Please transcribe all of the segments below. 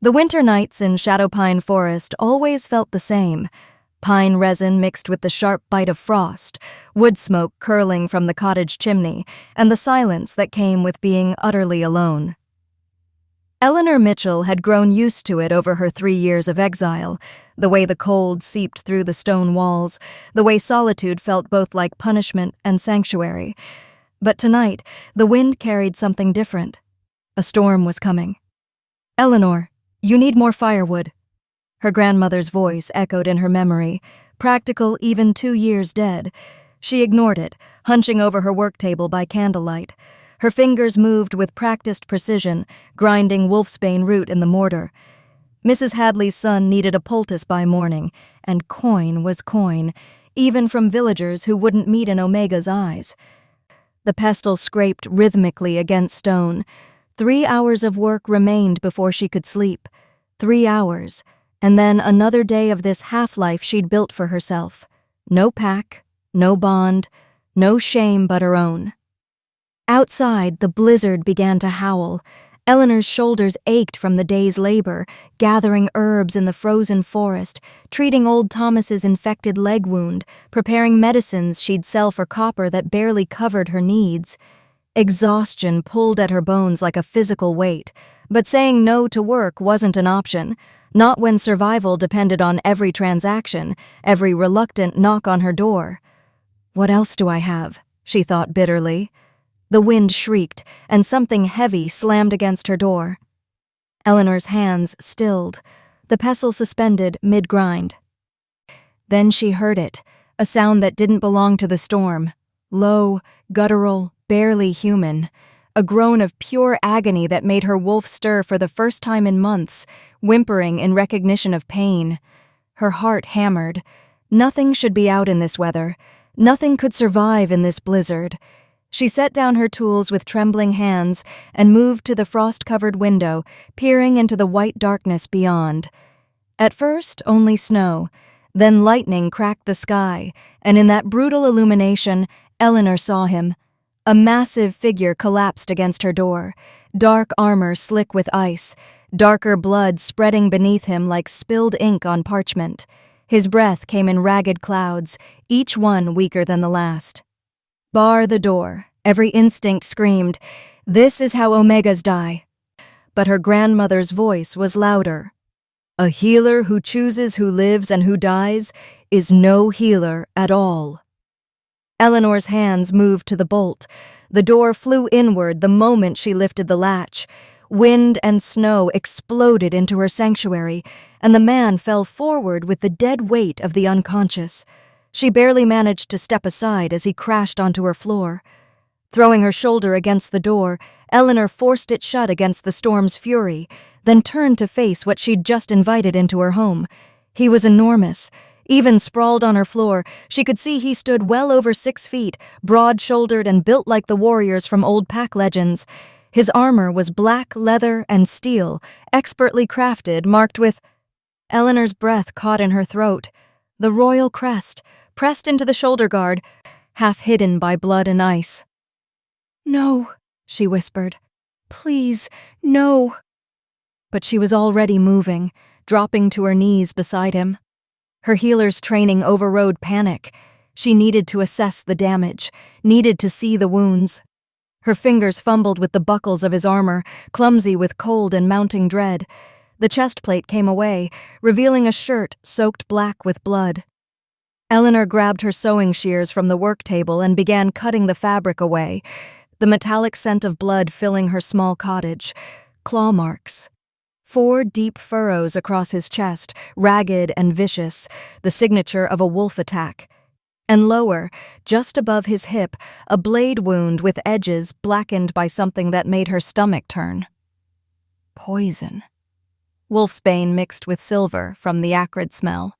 The winter nights in Shadow Pine Forest always felt the same. Pine resin mixed with the sharp bite of frost, wood smoke curling from the cottage chimney, and the silence that came with being utterly alone. Eleanor Mitchell had grown used to it over her 3 years of exile, the way the cold seeped through the stone walls, the way solitude felt both like punishment and sanctuary. But tonight, the wind carried something different. A storm was coming. "Eleanor, you need more firewood." Her grandmother's voice echoed in her memory, practical even 2 years dead. She ignored it, hunching over her work table by candlelight. Her fingers moved with practiced precision, grinding wolfsbane root in the mortar. Mrs. Hadley's son needed a poultice by morning, and coin was coin, even from villagers who wouldn't meet in Omega's eyes. The pestle scraped rhythmically against stone. 3 hours of work remained before she could sleep. 3 hours, and then another day of this half-life she'd built for herself. No pack, no bond, no shame but her own. Outside, the blizzard began to howl. Eleanor's shoulders ached from the day's labor, gathering herbs in the frozen forest, treating old Thomas's infected leg wound, preparing medicines she'd sell for copper that barely covered her needs. Exhaustion pulled at her bones like a physical weight, but saying no to work wasn't an option, not when survival depended on every transaction, every reluctant knock on her door. "What else do I have?" she thought bitterly. The wind shrieked, and something heavy slammed against her door. Eleanor's hands stilled, the pestle suspended mid-grind. Then she heard it, a sound that didn't belong to the storm. Low, guttural, barely human. A groan of pure agony that made her wolf stir for the first time in months, whimpering in recognition of pain. Her heart hammered. Nothing should be out in this weather. Nothing could survive in this blizzard. She set down her tools with trembling hands and moved to the frost-covered window, peering into the white darkness beyond. At first, only snow. Then lightning cracked the sky, and in that brutal illumination, Eleanor saw him. A massive figure collapsed against her door, dark armor slick with ice, darker blood spreading beneath him like spilled ink on parchment. His breath came in ragged clouds, each one weaker than the last. "Bar the door," every instinct screamed. "This is how Omegas die." But her grandmother's voice was louder. "A healer who chooses who lives and who dies is no healer at all." Eleanor's hands moved to the bolt. The door flew inward the moment she lifted the latch. Wind and snow exploded into her sanctuary, and the man fell forward with the dead weight of the unconscious. She barely managed to step aside as he crashed onto her floor. Throwing her shoulder against the door, Eleanor forced it shut against the storm's fury, then turned to face what she'd just invited into her home. He was enormous. Even sprawled on her floor, she could see he stood well over 6 feet, broad-shouldered and built like the warriors from old pack legends. His armor was black leather and steel, expertly crafted, marked with— Eleanor's breath caught in her throat. The royal crest, pressed into the shoulder guard, half hidden by blood and ice. "No," she whispered. "Please, no." But she was already moving, dropping to her knees beside him. Her healer's training overrode panic. She needed to assess the damage, needed to see the wounds. Her fingers fumbled with the buckles of his armor, clumsy with cold and mounting dread. The chest plate came away, revealing a shirt soaked black with blood. Eleanor grabbed her sewing shears from the work table and began cutting the fabric away, the metallic scent of blood filling her small cottage. Claw marks. 4 deep furrows across his chest, ragged and vicious, the signature of a wolf attack. And lower, just above his hip, a blade wound with edges blackened by something that made her stomach turn. Poison. Wolfsbane mixed with silver from the acrid smell.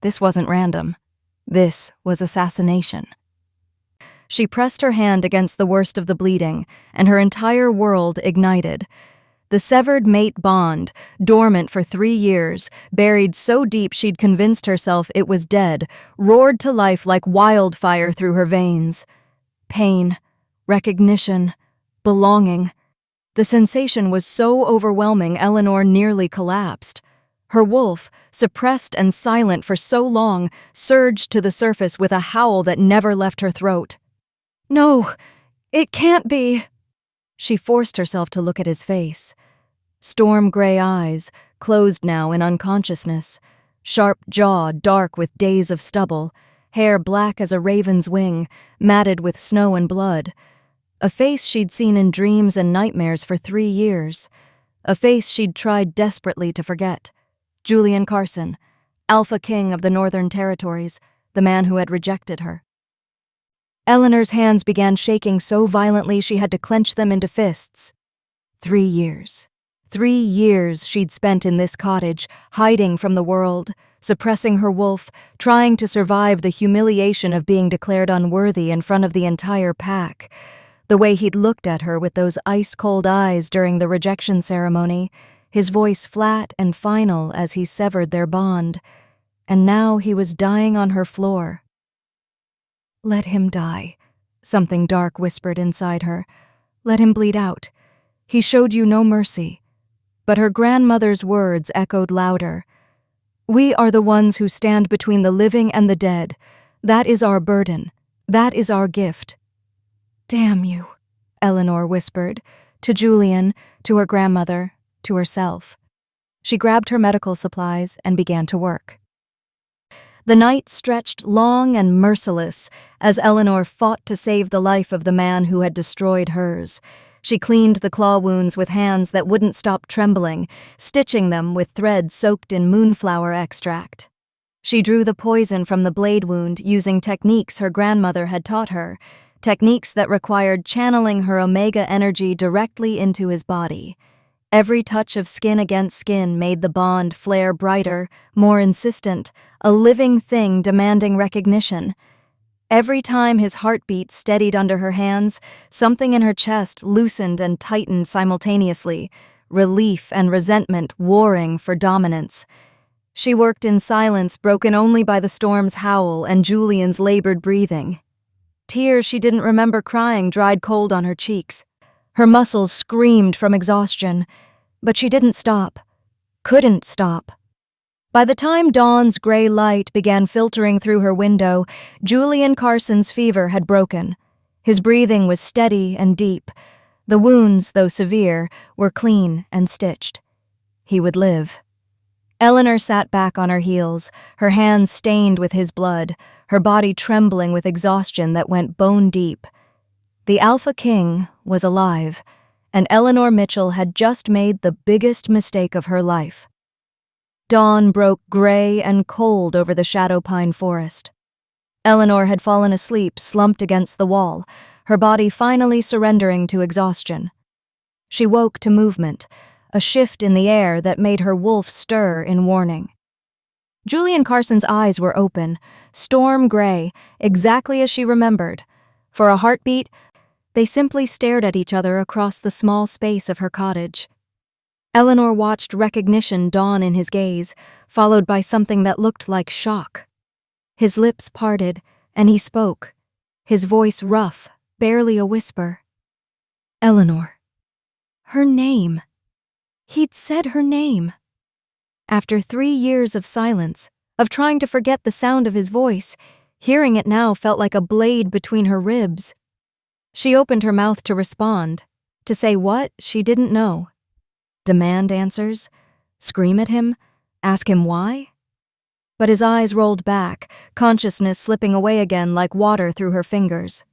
This wasn't random. This was assassination. She pressed her hand against the worst of the bleeding, and her entire world ignited. The severed mate bond, dormant for 3 years, buried so deep she'd convinced herself it was dead, roared to life like wildfire through her veins. Pain, recognition, belonging. The sensation was so overwhelming Eleanor nearly collapsed. Her wolf, suppressed and silent for so long, surged to the surface with a howl that never left her throat. "No, it can't be." She forced herself to look at his face. Storm gray eyes, closed now in unconsciousness. Sharp jaw dark with days of stubble. Hair black as a raven's wing, matted with snow and blood. A face she'd seen in dreams and nightmares for 3 years. A face she'd tried desperately to forget. Julian Carson, Alpha King of the Northern Territories, the man who had rejected her. Eleanor's hands began shaking so violently she had to clench them into fists. 3 years. 3 years she'd spent in this cottage, hiding from the world, suppressing her wolf, trying to survive the humiliation of being declared unworthy in front of the entire pack. The way he'd looked at her with those ice-cold eyes during the rejection ceremony, his voice flat and final as he severed their bond. And now he was dying on her floor. "Let him die," something dark whispered inside her. "Let him bleed out. He showed you no mercy." But her grandmother's words echoed louder. "We are the ones who stand between the living and the dead. That is our burden. That is our gift." "Damn you," Eleanor whispered, to Julian, to her grandmother, to herself. She grabbed her medical supplies and began to work. The night stretched long and merciless as Eleanor fought to save the life of the man who had destroyed hers. She cleaned the claw wounds with hands that wouldn't stop trembling, stitching them with threads soaked in moonflower extract. She drew the poison from the blade wound using techniques her grandmother had taught her, techniques that required channeling her omega energy directly into his body. Every touch of skin against skin made the bond flare brighter, more insistent, a living thing demanding recognition. Every time his heartbeat steadied under her hands, something in her chest loosened and tightened simultaneously, relief and resentment warring for dominance. She worked in silence, broken only by the storm's howl and Julian's labored breathing. Tears she didn't remember crying dried cold on her cheeks. Her muscles screamed from exhaustion, but she didn't stop. Couldn't stop. By the time dawn's gray light began filtering through her window, Julian Carson's fever had broken. His breathing was steady and deep. The wounds, though severe, were clean and stitched. He would live. Eleanor sat back on her heels, her hands stained with his blood, her body trembling with exhaustion that went bone deep. The Alpha King was alive, and Eleanor Mitchell had just made the biggest mistake of her life. Dawn broke gray and cold over the shadow pine forest. Eleanor had fallen asleep, slumped against the wall, her body finally surrendering to exhaustion. She woke to movement, a shift in the air that made her wolf stir in warning. Julian Carson's eyes were open, storm gray, exactly as she remembered. For a heartbeat, they simply stared at each other across the small space of her cottage. Eleanor watched recognition dawn in his gaze, followed by something that looked like shock. His lips parted, and he spoke, his voice rough, barely a whisper. "Eleanor." Her name. He'd said her name. After 3 years of silence, of trying to forget the sound of his voice, hearing it now felt like a blade between her ribs. She opened her mouth to respond. To say what, she didn't know. Demand answers? Scream at him? Ask him why? But his eyes rolled back, consciousness slipping away again like water through her fingers.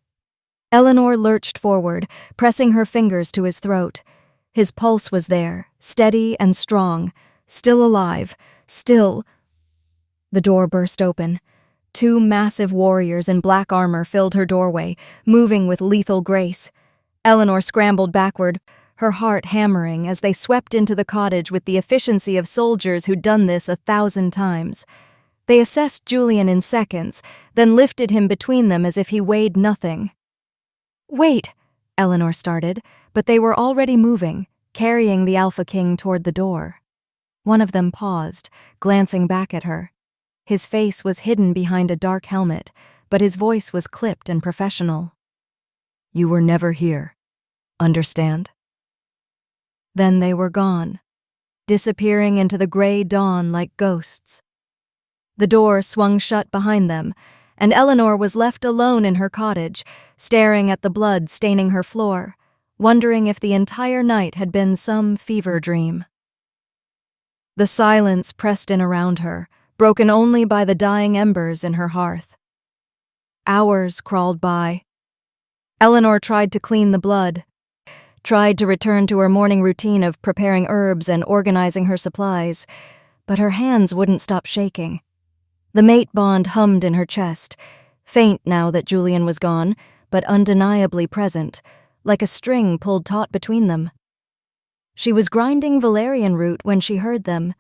Eleanor lurched forward, pressing her fingers to his throat. His pulse was there, steady and strong, still alive, still. The door burst open. 2 massive warriors in black armor filled her doorway, moving with lethal grace. Eleanor scrambled backward, her heart hammering as they swept into the cottage with the efficiency of soldiers who'd done this 1,000 times. They assessed Julian in seconds, then lifted him between them as if he weighed nothing. "Wait," Eleanor started, but they were already moving, carrying the Alpha King toward the door. One of them paused, glancing back at her. His face was hidden behind a dark helmet, but his voice was clipped and professional. "You were never here. Understand?" Then they were gone, disappearing into the gray dawn like ghosts. The door swung shut behind them, and Eleanor was left alone in her cottage, staring at the blood staining her floor, wondering if the entire night had been some fever dream. The silence pressed in around her, broken only by the dying embers in her hearth. Hours crawled by. Eleanor tried to clean the blood, tried to return to her morning routine of preparing herbs and organizing her supplies, but her hands wouldn't stop shaking. The mate bond hummed in her chest, faint now that Julian was gone, but undeniably present, like a string pulled taut between them. She was grinding valerian root when she heard them.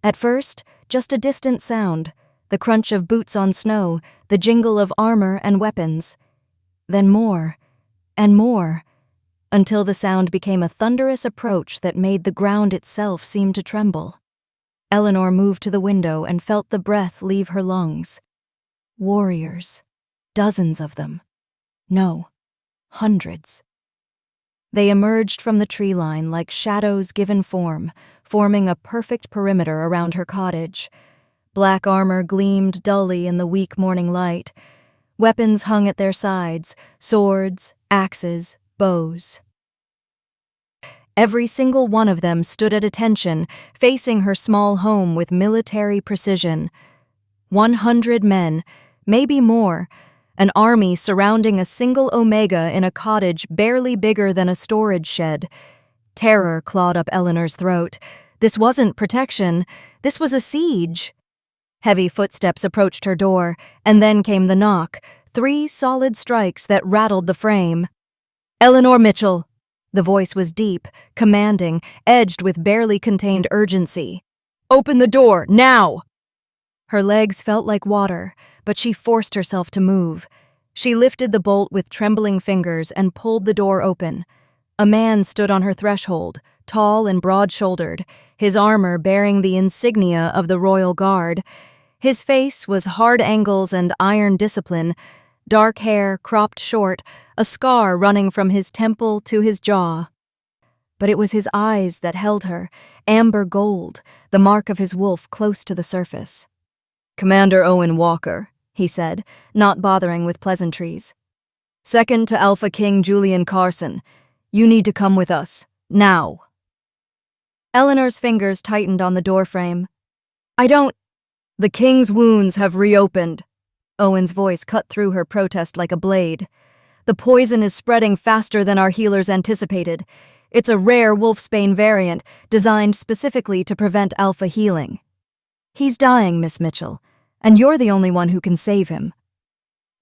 At first, just a distant sound, the crunch of boots on snow, the jingle of armor and weapons. Then more, and more, until the sound became a thunderous approach that made the ground itself seem to tremble. Eleanor moved to the window and felt the breath leave her lungs. Warriors. Dozens of them. No, hundreds. They emerged from the tree line like shadows given form, forming a perfect perimeter around her cottage. Black armor gleamed dully in the weak morning light. Weapons hung at their sides, swords, axes, bows. Every single one of them stood at attention, facing her small home with military precision. 100 men, maybe more, an army surrounding a single Omega in a cottage barely bigger than a storage shed. Terror clawed up Eleanor's throat. This wasn't protection, this was a siege. Heavy footsteps approached her door, and then came the knock, 3 solid strikes that rattled the frame. "Eleanor Mitchell!" The voice was deep, commanding, edged with barely contained urgency. "Open the door, now!" Her legs felt like water, but she forced herself to move. She lifted the bolt with trembling fingers and pulled the door open. A man stood on her threshold, tall and broad-shouldered, his armor bearing the insignia of the Royal Guard. His face was hard angles and iron discipline, dark hair cropped short, a scar running from his temple to his jaw. But it was his eyes that held her, amber gold, the mark of his wolf close to the surface. "Commander Owen Walker," he said, not bothering with pleasantries. "Second to Alpha King Julian Carson. You need to come with us, now." Eleanor's fingers tightened on the doorframe. "I don't—" "The King's wounds have reopened." Owen's voice cut through her protest like a blade. "The poison is spreading faster than our healers anticipated. It's a rare wolfsbane variant, designed specifically to prevent alpha healing. He's dying, Miss Mitchell, and you're the only one who can save him."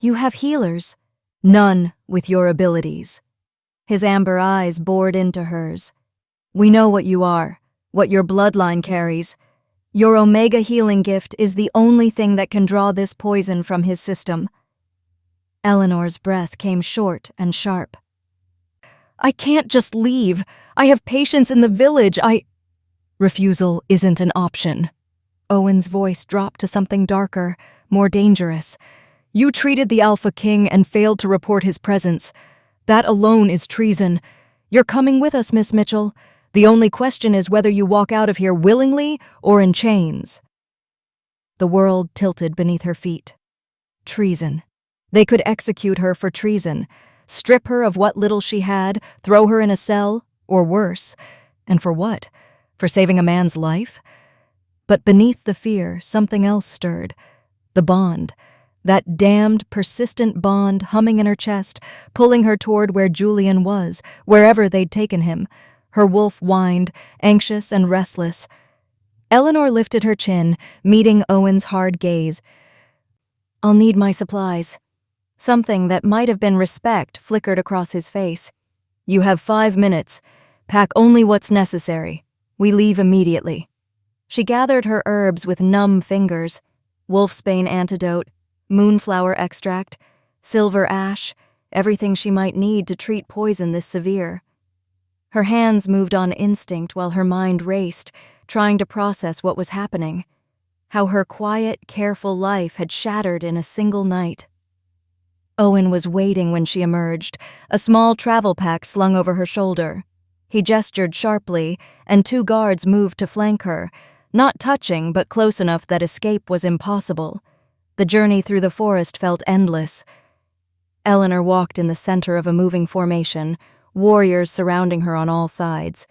"You have healers." "None with your abilities." His amber eyes bored into hers. "We know what you are, what your bloodline carries. Your Omega healing gift is the only thing that can draw this poison from his system." Eleanor's breath came short and sharp. "I can't just leave. I have patients in the village. Refusal isn't an option." Owen's voice dropped to something darker, more dangerous. "You treated the Alpha King and failed to report his presence. That alone is treason. You're coming with us, Miss Mitchell. The only question is whether you walk out of here willingly or in chains." The world tilted beneath her feet. Treason. They could execute her for treason, strip her of what little she had, throw her in a cell, or worse. And for what? For saving a man's life? But beneath the fear, something else stirred. The bond. That damned, persistent bond humming in her chest, pulling her toward where Julian was, wherever they'd taken him. Her wolf whined, anxious and restless. Eleanor lifted her chin, meeting Owen's hard gaze. "I'll need my supplies." Something that might have been respect flickered across his face. "You have 5 minutes. Pack only what's necessary. We leave immediately." She gathered her herbs with numb fingers. Wolfsbane antidote, moonflower extract, silver ash, everything she might need to treat poison this severe. Her hands moved on instinct while her mind raced, trying to process what was happening. How her quiet, careful life had shattered in a single night. Owen was waiting when she emerged, a small travel pack slung over her shoulder. He gestured sharply, and 2 guards moved to flank her, not touching but close enough that escape was impossible. The journey through the forest felt endless. Eleanor walked in the center of a moving formation, warriors surrounding her on all sides.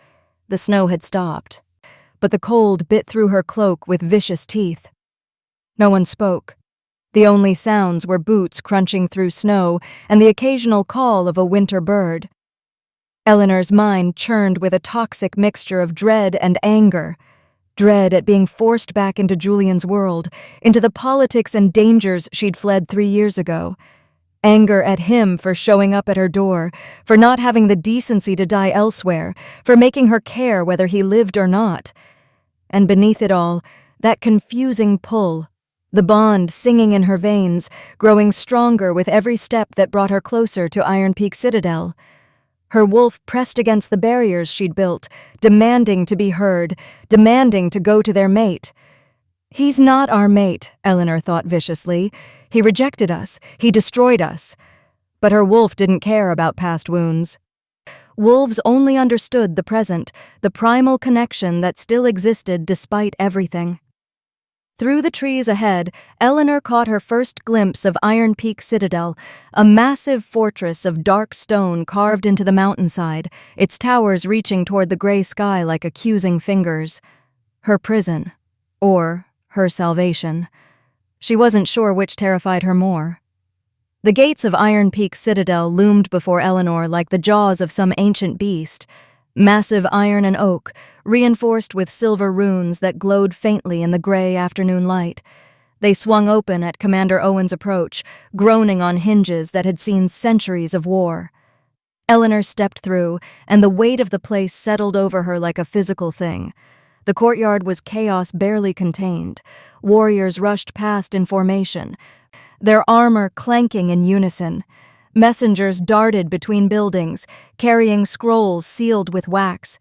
The snow had stopped, but the cold bit through her cloak with vicious teeth. No one spoke. The only sounds were boots crunching through snow and the occasional call of a winter bird. Eleanor's mind churned with a toxic mixture of dread and anger. Dread at being forced back into Julian's world, into the politics and dangers she'd fled 3 years ago. Anger at him for showing up at her door, for not having the decency to die elsewhere, for making her care whether he lived or not. And beneath it all, that confusing pull, the bond singing in her veins, growing stronger with every step that brought her closer to Iron Peak Citadel. Her wolf pressed against the barriers she'd built, demanding to be heard, demanding to go to their mate. He's not our mate, Eleanor thought viciously. He rejected us. He destroyed us. But her wolf didn't care about past wounds. Wolves only understood the present, the primal connection that still existed despite everything. Through the trees ahead, Eleanor caught her first glimpse of Iron Peak Citadel, a massive fortress of dark stone carved into the mountainside, its towers reaching toward the gray sky like accusing fingers. Her prison. Or her salvation. She wasn't sure which terrified her more. The gates of Iron Peak Citadel loomed before Eleanor like the jaws of some ancient beast. Massive iron and oak, reinforced with silver runes that glowed faintly in the gray afternoon light. They swung open at Commander Owen's approach, groaning on hinges that had seen centuries of war. Eleanor stepped through, and the weight of the place settled over her like a physical thing. The courtyard was chaos barely contained. Warriors rushed past in formation, their armor clanking in unison. Messengers darted between buildings, carrying scrolls sealed with wax.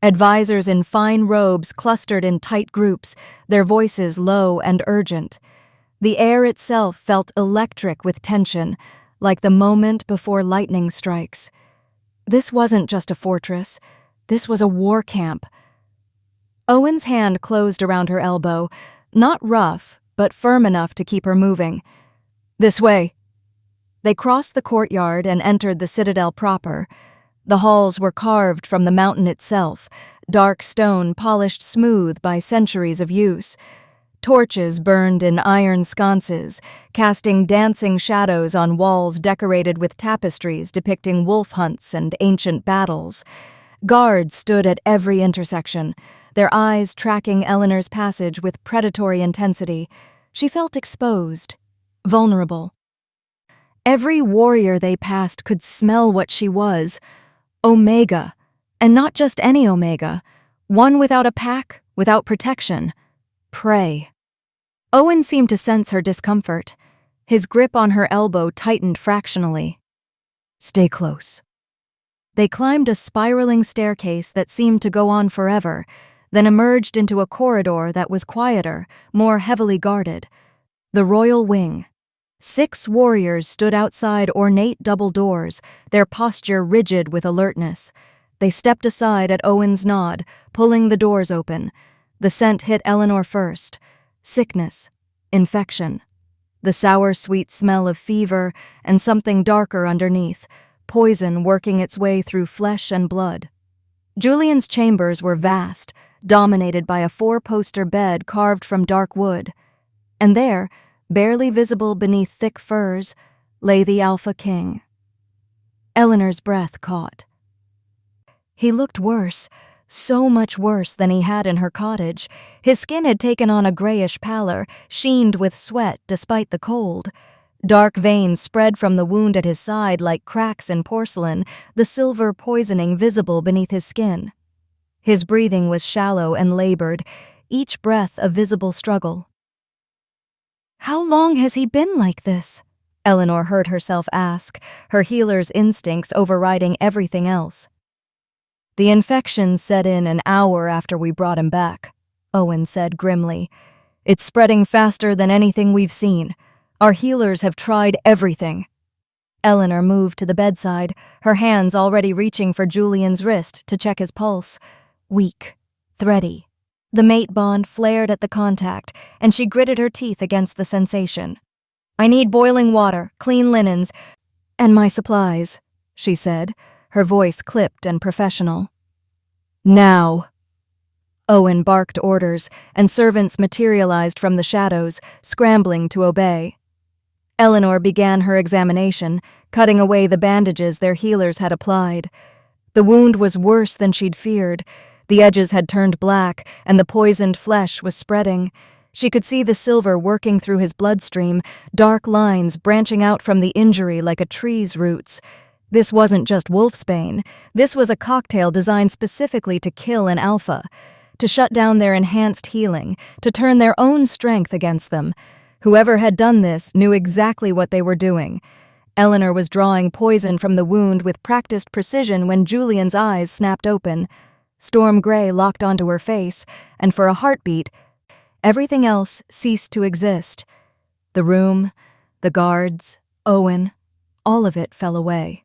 Advisors in fine robes clustered in tight groups, their voices low and urgent. The air itself felt electric with tension, like the moment before lightning strikes. This wasn't just a fortress. This was a war camp. Owen's hand closed around her elbow, not rough, but firm enough to keep her moving. "This way." They crossed the courtyard and entered the citadel proper. The halls were carved from the mountain itself, dark stone polished smooth by centuries of use. Torches burned in iron sconces, casting dancing shadows on walls decorated with tapestries depicting wolf hunts and ancient battles. Guards stood at every intersection, their eyes tracking Eleanor's passage with predatory intensity. She felt exposed, vulnerable. Every warrior they passed could smell what she was. Omega. And not just any Omega. One without a pack, without protection. Prey. Owen seemed to sense her discomfort. His grip on her elbow tightened fractionally. "Stay close." They climbed a spiraling staircase that seemed to go on forever, then emerged into a corridor that was quieter, more heavily guarded. The royal wing. 6 warriors stood outside ornate double doors, their posture rigid with alertness. They stepped aside at Owen's nod, pulling the doors open. The scent hit Eleanor first. Sickness. Infection. The sour, sweet smell of fever and something darker underneath, poison working its way through flesh and blood. Julian's chambers were vast, dominated by a 4-poster bed carved from dark wood. And there, barely visible beneath thick furs, lay the Alpha King. Eleanor's breath caught. He looked worse, so much worse than he had in her cottage. His skin had taken on a grayish pallor, sheened with sweat despite the cold. Dark veins spread from the wound at his side like cracks in porcelain, the silver poisoning visible beneath his skin. His breathing was shallow and labored, each breath a visible struggle. "How long has he been like this?" Eleanor heard herself ask, her healer's instincts overriding everything else. "The infection set in an hour after we brought him back," Owen said grimly. "It's spreading faster than anything we've seen. Our healers have tried everything." Eleanor moved to the bedside, her hands already reaching for Julian's wrist to check his pulse. Weak, thready. The mate bond flared at the contact, and she gritted her teeth against the sensation. "I need boiling water, clean linens, and my supplies," she said, her voice clipped and professional. "Now." Owen barked orders, and servants materialized from the shadows, scrambling to obey. Eleanor began her examination, cutting away the bandages their healers had applied. The wound was worse than she'd feared. The edges had turned black, and the poisoned flesh was spreading. She could see the silver working through his bloodstream, dark lines branching out from the injury like a tree's roots. This wasn't just wolfsbane. This was a cocktail designed specifically to kill an alpha, to shut down their enhanced healing, to turn their own strength against them. Whoever had done this knew exactly what they were doing. Eleanor was drawing poison from the wound with practiced precision when Julian's eyes snapped open. Storm gray locked onto her face, and for a heartbeat, everything else ceased to exist. The room, the guards, Owen, all of it fell away.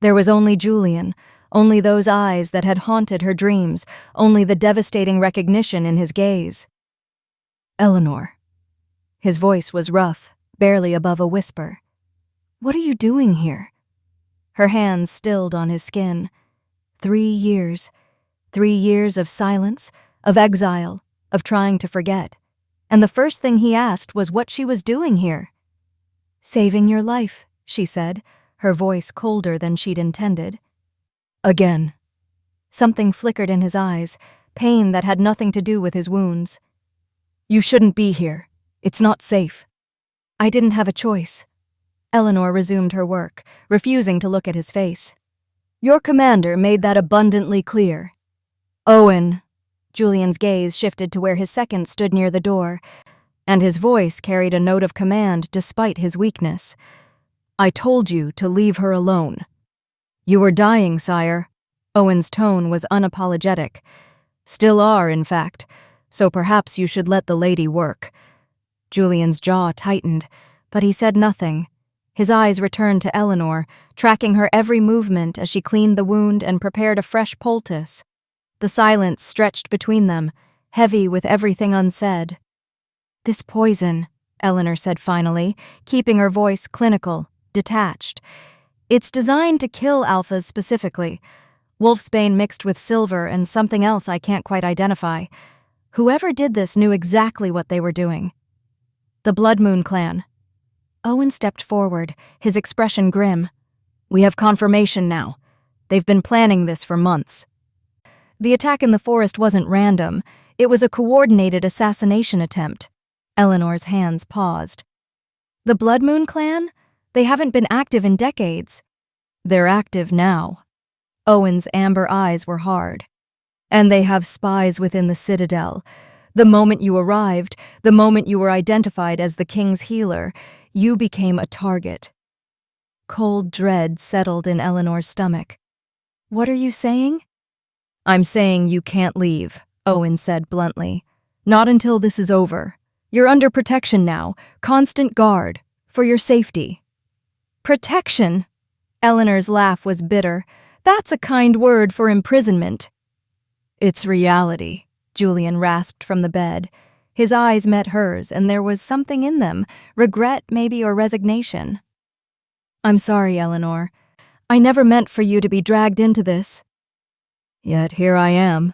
There was only Julian, only those eyes that had haunted her dreams, only the devastating recognition in his gaze. "Eleanor." His voice was rough, barely above a whisper. "What are you doing here?" Her hands stilled on his skin. 3 years. 3 years of silence, of exile, of trying to forget. And the first thing he asked was what she was doing here. "Saving your life," she said, her voice colder than she'd intended. Again. Something flickered in his eyes, pain that had nothing to do with his wounds. "You shouldn't be here. It's not safe." "I didn't have a choice." Eleanor resumed her work, refusing to look at his face. "Your commander made that abundantly clear." "Owen." Julian's gaze shifted to where his second stood near the door, and his voice carried a note of command despite his weakness. "I told you to leave her alone." "You were dying, sire." Owen's tone was unapologetic. "Still are, in fact, so perhaps you should let the lady work." Julian's jaw tightened, but he said nothing. His eyes returned to Eleanor, tracking her every movement as she cleaned the wound and prepared a fresh poultice. The silence stretched between them, heavy with everything unsaid. "This poison," Eleanor said finally, keeping her voice clinical, detached. "It's designed to kill alphas specifically. Wolfsbane mixed with silver and something else I can't quite identify. Whoever did this knew exactly what they were doing." "The Blood Moon clan." Owen stepped forward, his expression grim. "We have confirmation now. They've been planning this for months." The attack in the forest wasn't random. It was a coordinated assassination attempt. Eleanor's hands paused. "The Blood Moon clan? They haven't been active in decades." "They're active now." Owen's amber eyes were hard. "And they have spies within the Citadel. The moment you arrived, the moment you were identified as the King's healer, you became a target." Cold dread settled in Eleanor's stomach. "What are you saying?" "I'm saying you can't leave," Owen said bluntly. "Not until this is over. You're under protection now, constant guard, for your safety." "Protection?" Eleanor's laugh was bitter. "That's a kind word for imprisonment." "It's reality," Julian rasped from the bed. His eyes met hers, and there was something in them, regret maybe or resignation. "I'm sorry, Eleanor. I never meant for you to be dragged into this." "Yet here I am."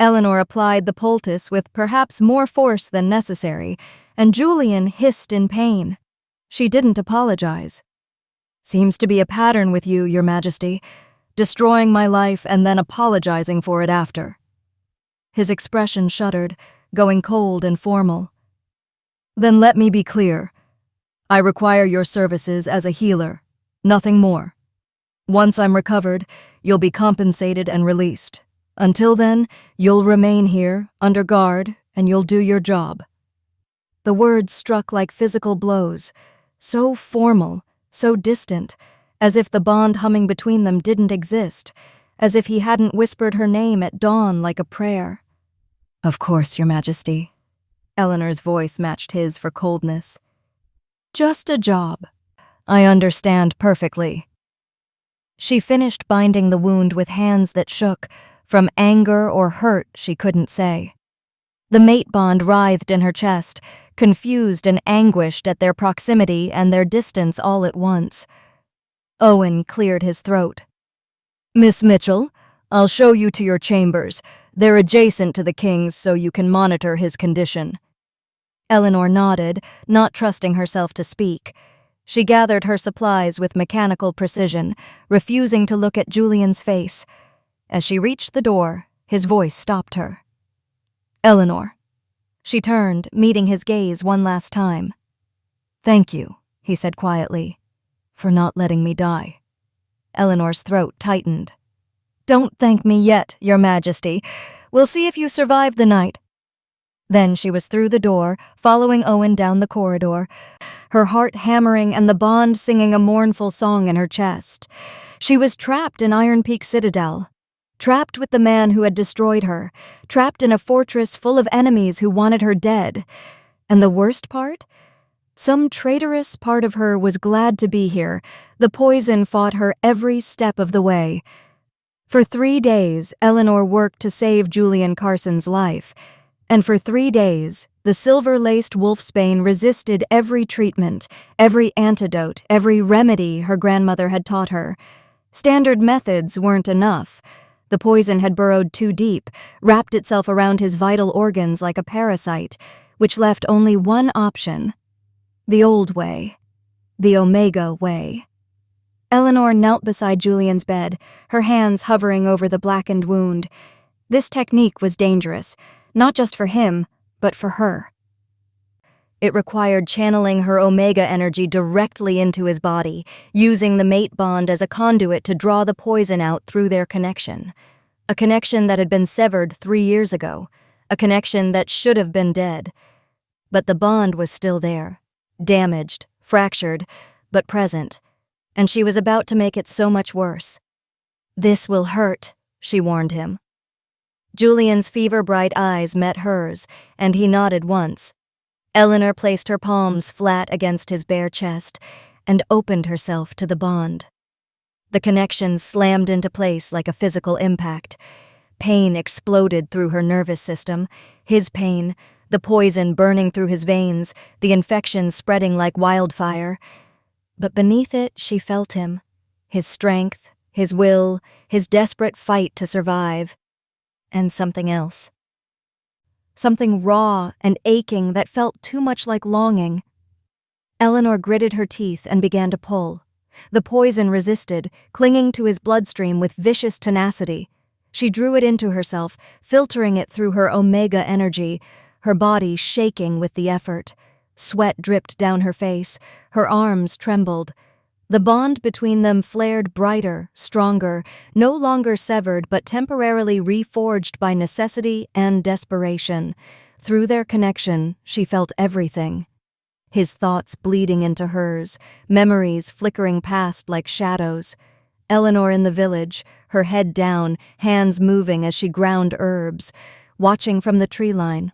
Eleanor applied the poultice with perhaps more force than necessary, and Julian hissed in pain. She didn't apologize. "Seems to be a pattern with you, Your Majesty, destroying my life and then apologizing for it after." His expression shuddered, going cold and formal. "Then let me be clear. I require your services as a healer, nothing more. Once I'm recovered, you'll be compensated and released. Until then, you'll remain here, under guard, and you'll do your job." The words struck like physical blows, so formal, so distant, as if the bond humming between them didn't exist, as if he hadn't whispered her name at dawn like a prayer. "Of course, Your Majesty." Eleanor's voice matched his for coldness. "Just a job. I understand perfectly. She finished binding the wound with hands that shook, from anger or hurt she couldn't say. The mate bond writhed in her chest, confused and anguished at their proximity and their distance all at once. Owen cleared his throat. Miss Mitchell, I'll show you to your chambers. They're adjacent to the king's so you can monitor his condition. Eleanor nodded, not trusting herself to speak. She gathered her supplies with mechanical precision, refusing to look at Julian's face. As she reached the door, his voice stopped her. Eleanor. She turned, meeting his gaze one last time. Thank you, he said quietly, for not letting me die. Eleanor's throat tightened. Don't thank me yet, Your Majesty. We'll see if you survive the night. Then she was through the door, following Owen down the corridor, her heart hammering and the bond singing a mournful song in her chest. She was trapped in Iron Peak Citadel, trapped with the man who had destroyed her, trapped in a fortress full of enemies who wanted her dead. And the worst part? Some traitorous part of her was glad to be here. The poison fought her every step of the way. For 3 days, Eleanor worked to save Julian Carson's life. And for 3 days, the silver-laced wolfsbane resisted every treatment, every antidote, every remedy her grandmother had taught her. Standard methods weren't enough. The poison had burrowed too deep, wrapped itself around his vital organs like a parasite, which left only one option. The old way. The Omega way. Eleanor knelt beside Julian's bed, her hands hovering over the blackened wound. This technique was dangerous, not just for him, but for her. It required channeling her Omega energy directly into his body, using the mate bond as a conduit to draw the poison out through their connection. A connection that had been severed 3 years ago, a connection that should have been dead. But the bond was still there, damaged, fractured, but present, and she was about to make it so much worse. This will hurt, she warned him. Julian's fever-bright eyes met hers, and he nodded once. Eleanor placed her palms flat against his bare chest and opened herself to the bond. The connection slammed into place like a physical impact. Pain exploded through her nervous system, his pain, the poison burning through his veins, the infection spreading like wildfire. But beneath it, she felt him, his strength, his will, his desperate fight to survive. And something else. Something raw and aching that felt too much like longing. Eleanor gritted her teeth and began to pull. The poison resisted, clinging to his bloodstream with vicious tenacity. She drew it into herself, filtering it through her Omega energy, her body shaking with the effort. Sweat dripped down her face, her arms trembled. The bond between them flared brighter, stronger, no longer severed but temporarily reforged by necessity and desperation. Through their connection, she felt everything. His thoughts bleeding into hers, memories flickering past like shadows. Eleanor in the village, her head down, hands moving as she ground herbs, watching from the tree line.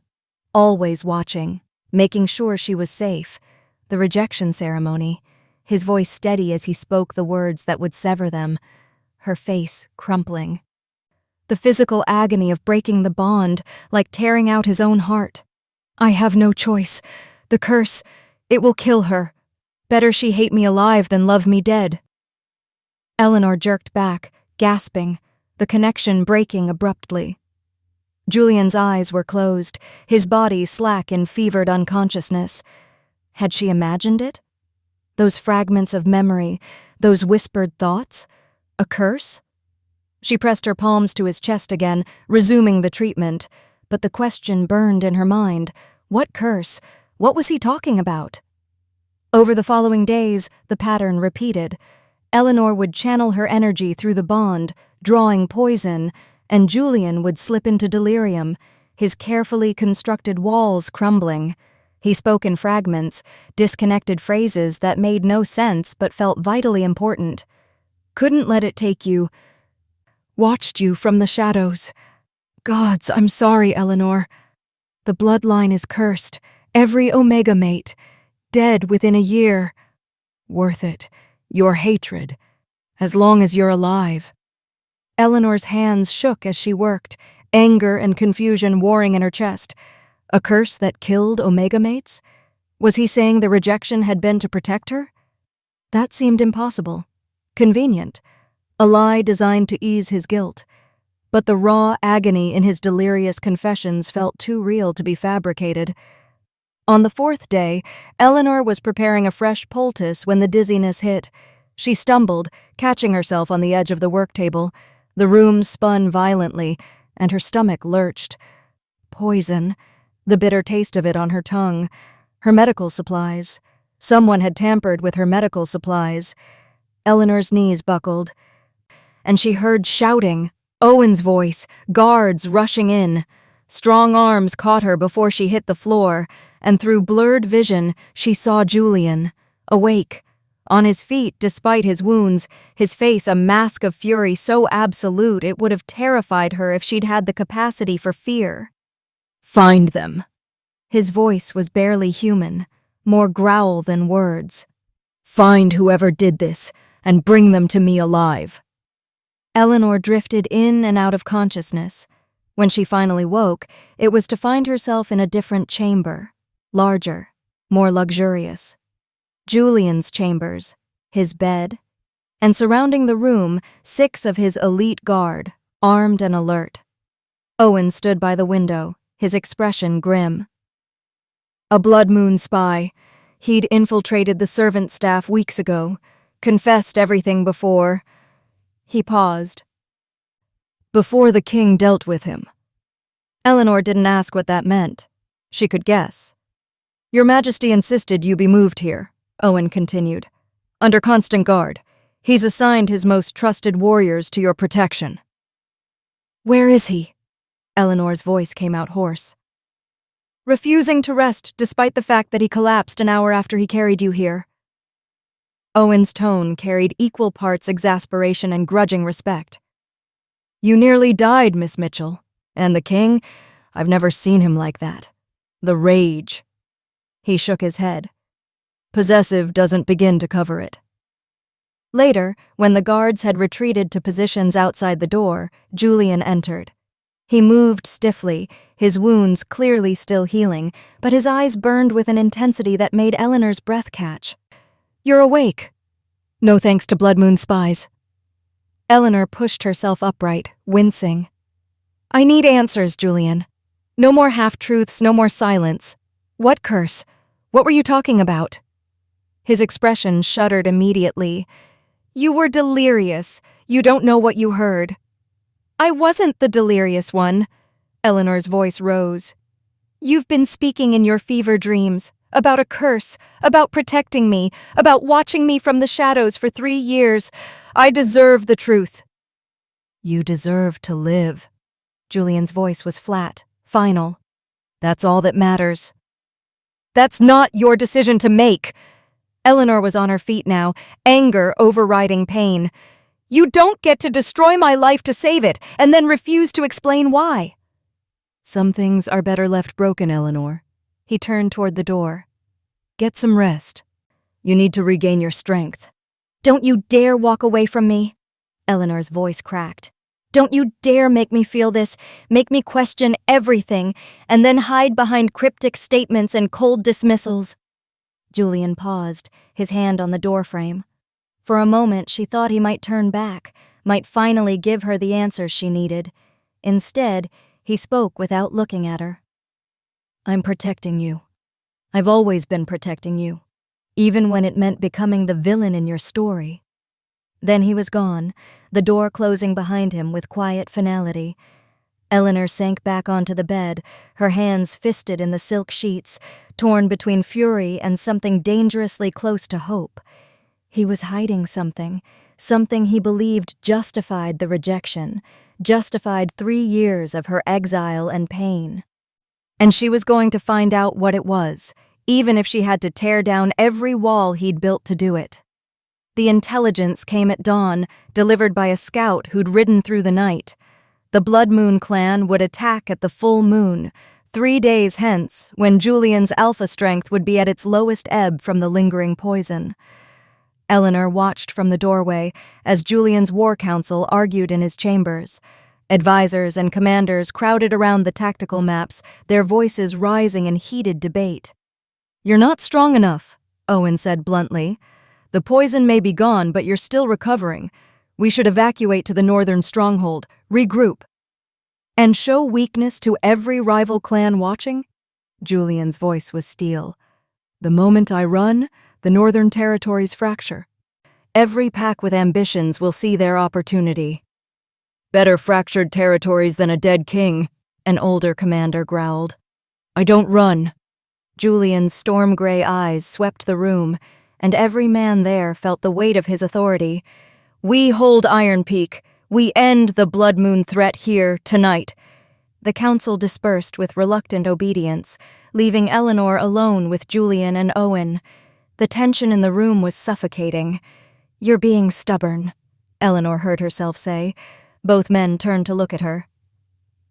Always watching, making sure she was safe. The rejection ceremony. His voice steady as he spoke the words that would sever them, her face crumpling. The physical agony of breaking the bond, like tearing out his own heart. I have no choice. The curse, it will kill her. Better she hate me alive than love me dead. Eleanor jerked back, gasping, the connection breaking abruptly. Julian's eyes were closed, his body slack in fevered unconsciousness. Had she imagined it? Those fragments of memory, those whispered thoughts? A curse? She pressed her palms to his chest again, resuming the treatment, but the question burned in her mind. What curse? What was he talking about? Over the following days, the pattern repeated. Eleanor would channel her energy through the bond, drawing poison, and Julian would slip into delirium, his carefully constructed walls crumbling. He spoke in fragments, disconnected phrases that made no sense but felt vitally important. Couldn't let it take you. Watched you from the shadows. Gods, I'm sorry, Eleanor. The bloodline is cursed. Every Omega mate. Dead within a year. Worth it. Your hatred. As long as you're alive. Eleanor's hands shook as she worked, anger and confusion warring in her chest. A curse that killed Omega mates? Was he saying the rejection had been to protect her? That seemed impossible. Convenient. A lie designed to ease his guilt. But the raw agony in his delirious confessions felt too real to be fabricated. On the fourth day, Eleanor was preparing a fresh poultice when the dizziness hit. She stumbled, catching herself on the edge of the work table. The room spun violently, and her stomach lurched. Poison. The bitter taste of it on her tongue. Her medical supplies. Someone had tampered with her medical supplies. Eleanor's knees buckled, and she heard shouting. Owen's voice, guards rushing in. Strong arms caught her before she hit the floor, and through blurred vision, she saw Julian, awake, on his feet despite his wounds, his face a mask of fury so absolute it would have terrified her if she'd had the capacity for fear. Find them. His voice was barely human, more growl than words. Find whoever did this, and bring them to me alive. Eleanor drifted in and out of consciousness. When she finally woke, it was to find herself in a different chamber, larger, more luxurious. Julian's chambers, his bed, and surrounding the room, 6 of his elite guard, armed and alert. Owen stood by the window, his expression grim. A blood moon spy. He'd infiltrated the servant staff weeks ago, confessed everything before. He paused. Before the king dealt with him. Eleanor didn't ask what that meant. She could guess. Your Majesty insisted you be moved here, Owen continued. Under constant guard. He's assigned his most trusted warriors to your protection. Where is he? Eleanor's voice came out hoarse. Refusing to rest despite the fact that he collapsed an hour after he carried you here. Owen's tone carried equal parts exasperation and grudging respect. You nearly died, Miss Mitchell. And the king? I've never seen him like that. The rage. He shook his head. Possessive doesn't begin to cover it. Later, when the guards had retreated to positions outside the door, Julian entered. He moved stiffly, his wounds clearly still healing, but his eyes burned with an intensity that made Eleanor's breath catch. You're awake. No thanks to Blood Moon spies. Eleanor pushed herself upright, wincing. I need answers, Julian. No more half-truths, no more silence. What curse? What were you talking about? His expression shuddered immediately. You were delirious. You don't know what you heard. I wasn't the delirious one. Eleanor's voice rose. You've been speaking in your fever dreams. About a curse, about protecting me, about watching me from the shadows for 3 years. I deserve the truth. You deserve to live. Julian's voice was flat, final. That's all that matters. That's not your decision to make. Eleanor was on her feet now, anger overriding pain. You don't get to destroy my life to save it, and then refuse to explain why. Some things are better left broken, Eleanor. He turned toward the door. Get some rest. You need to regain your strength. Don't you dare walk away from me. Eleanor's voice cracked. Don't you dare make me feel this, make me question everything, and then hide behind cryptic statements and cold dismissals. Julian paused, his hand on the doorframe. For a moment she thought he might turn back, might finally give her the answers she needed. Instead, he spoke without looking at her. I'm protecting you. I've always been protecting you, even when it meant becoming the villain in your story. Then he was gone, the door closing behind him with quiet finality. Eleanor sank back onto the bed, her hands fisted in the silk sheets, torn between fury and something dangerously close to hope. He was hiding something he believed justified the rejection, justified 3 years of her exile and pain. And she was going to find out what it was, even if she had to tear down every wall he'd built to do it. The intelligence came at dawn, delivered by a scout who'd ridden through the night. The Blood Moon clan would attack at the full moon, 3 days hence, when Julian's alpha strength would be at its lowest ebb from the lingering poison. Eleanor watched from the doorway as Julian's war council argued in his chambers. Advisors and commanders crowded around the tactical maps, their voices rising in heated debate. "You're not strong enough," Owen said bluntly. "The poison may be gone, but you're still recovering. We should evacuate to the northern stronghold, regroup." "And show weakness to every rival clan watching?" Julian's voice was steel. "The moment I run, the northern territories fracture. Every pack with ambitions will see their opportunity." "Better fractured territories than a dead king," an older commander growled. "I don't run." Julian's storm-gray eyes swept the room, and every man there felt the weight of his authority. "We hold Iron Peak. We end the Blood Moon threat here, tonight." The council dispersed with reluctant obedience, leaving Eleanor alone with Julian and Owen. The tension in the room was suffocating. "You're being stubborn," Eleanor heard herself say. Both men turned to look at her.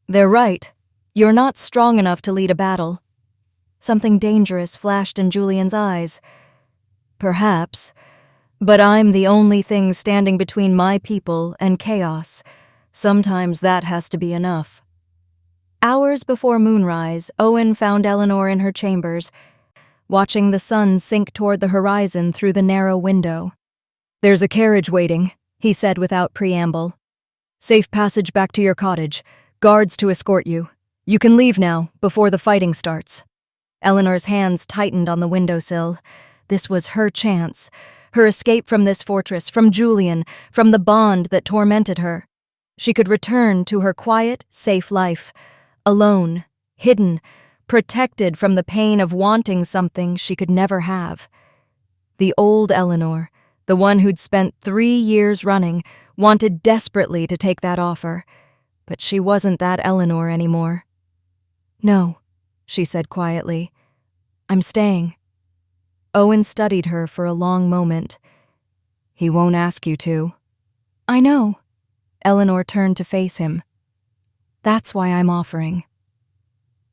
"They're right. You're not strong enough to lead a battle." Something dangerous flashed in Julian's eyes. "Perhaps, but I'm the only thing standing between my people and chaos. Sometimes that has to be enough." Hours before moonrise, Owen found Eleanor in her chambers, watching the sun sink toward the horizon through the narrow window. "There's a carriage waiting," he said without preamble. "Safe passage back to your cottage. Guards to escort you. You can leave now, before the fighting starts." Eleanor's hands tightened on the windowsill. This was her chance. Her escape from this fortress, from Julian, from the bond that tormented her. She could return to her quiet, safe life. Alone, hidden, protected from the pain of wanting something she could never have. The old Eleanor, the one who'd spent 3 years running, wanted desperately to take that offer. But she wasn't that Eleanor anymore. "No," she said quietly. "I'm staying." Owen studied her for a long moment. "He won't ask you to." "I know." Eleanor turned to face him. "That's why I'm offering."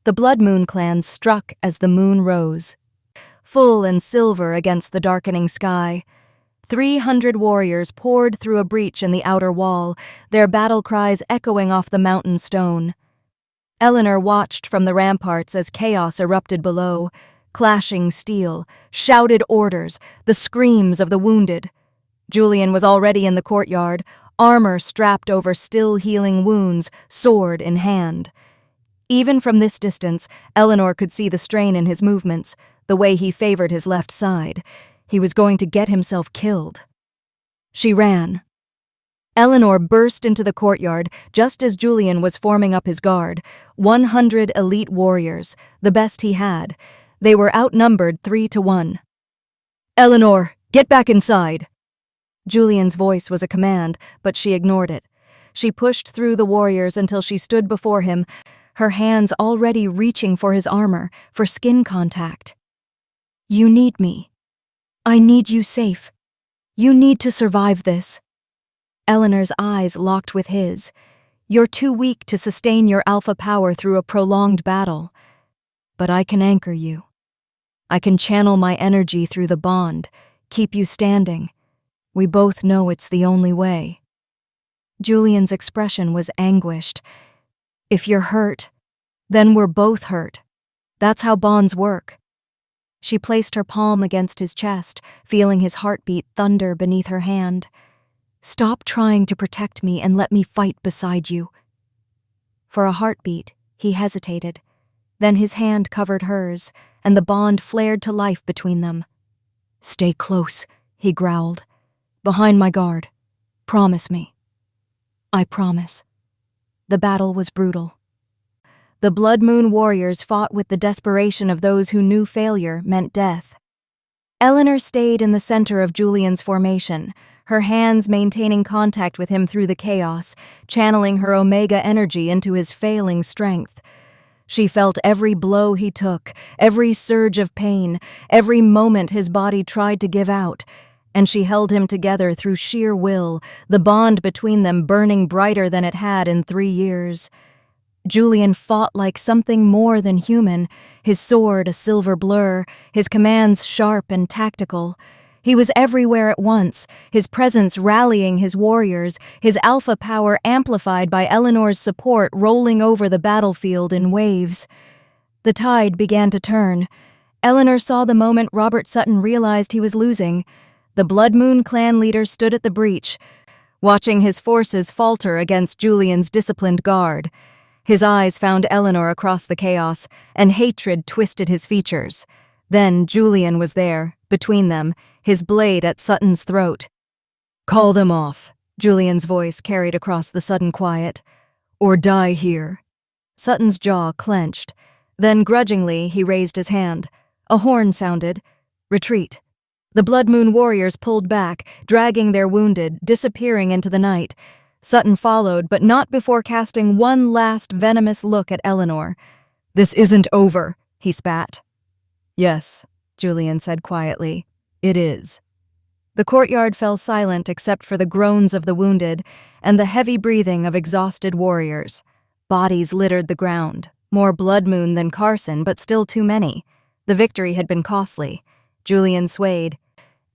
The Blood Moon clan struck as the moon rose, full and silver against the darkening sky. 300 warriors poured through a breach in the outer wall, their battle cries echoing off the mountain stone. Eleanor watched from the ramparts as chaos erupted below, clashing steel, shouted orders, the screams of the wounded. Julian was already in the courtyard, armor strapped over still-healing wounds, sword in hand. Even from this distance, Eleanor could see the strain in his movements, the way he favored his left side. He was going to get himself killed. She ran. Eleanor burst into the courtyard just as Julian was forming up his guard. 100 elite warriors, the best he had. They were outnumbered 3-1. "Eleanor, get back inside!" Julian's voice was a command, but she ignored it. She pushed through the warriors until she stood before him, her hands already reaching for his armor, for skin contact. "You need me. I need you safe. You need to survive this." Eleanor's eyes locked with his. "You're too weak to sustain your alpha power through a prolonged battle. But I can anchor you. I can channel my energy through the bond, keep you standing. We both know it's the only way." Julian's expression was anguished. "If you're hurt, then we're both hurt. That's how bonds work." She placed her palm against his chest, feeling his heartbeat thunder beneath her hand. "Stop trying to protect me and let me fight beside you." For a heartbeat, he hesitated. Then his hand covered hers, and the bond flared to life between them. "Stay close," he growled. "Behind my guard. Promise me." "I promise." The battle was brutal. The Blood Moon warriors fought with the desperation of those who knew failure meant death. Eleanor stayed in the center of Julian's formation, her hands maintaining contact with him through the chaos, channeling her Omega energy into his failing strength. She felt every blow he took, every surge of pain, every moment his body tried to give out, and she held him together through sheer will, the bond between them burning brighter than it had in 3 years. Julian fought like something more than human, his sword a silver blur, his commands sharp and tactical. He was everywhere at once, his presence rallying his warriors, his alpha power amplified by Eleanor's support rolling over the battlefield in waves. The tide began to turn. Eleanor saw the moment Robert Sutton realized he was losing. The Blood Moon clan leader stood at the breach, watching his forces falter against Julian's disciplined guard. His eyes found Eleanor across the chaos, and hatred twisted his features. Then Julian was there, between them, his blade at Sutton's throat. "Call them off," Julian's voice carried across the sudden quiet. "Or die here." Sutton's jaw clenched. Then grudgingly he raised his hand. A horn sounded. Retreat. The Blood Moon warriors pulled back, dragging their wounded, disappearing into the night. Sutton followed, but not before casting one last venomous look at Eleanor. "This isn't over," he spat. "Yes," Julian said quietly. "It is." The courtyard fell silent except for the groans of the wounded and the heavy breathing of exhausted warriors. Bodies littered the ground. More Blood Moon than Carson, but still too many. The victory had been costly. Julian swayed,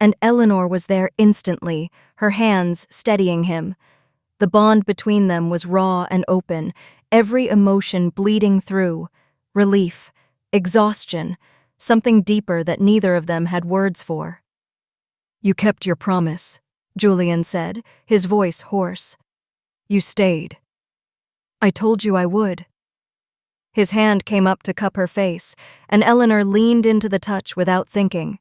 and Eleanor was there instantly, her hands steadying him. The bond between them was raw and open, every emotion bleeding through. Relief, exhaustion, something deeper that neither of them had words for. "You kept your promise," Julian said, his voice hoarse. "You stayed. I told you I would." His hand came up to cup her face, and Eleanor leaned into the touch without thinking.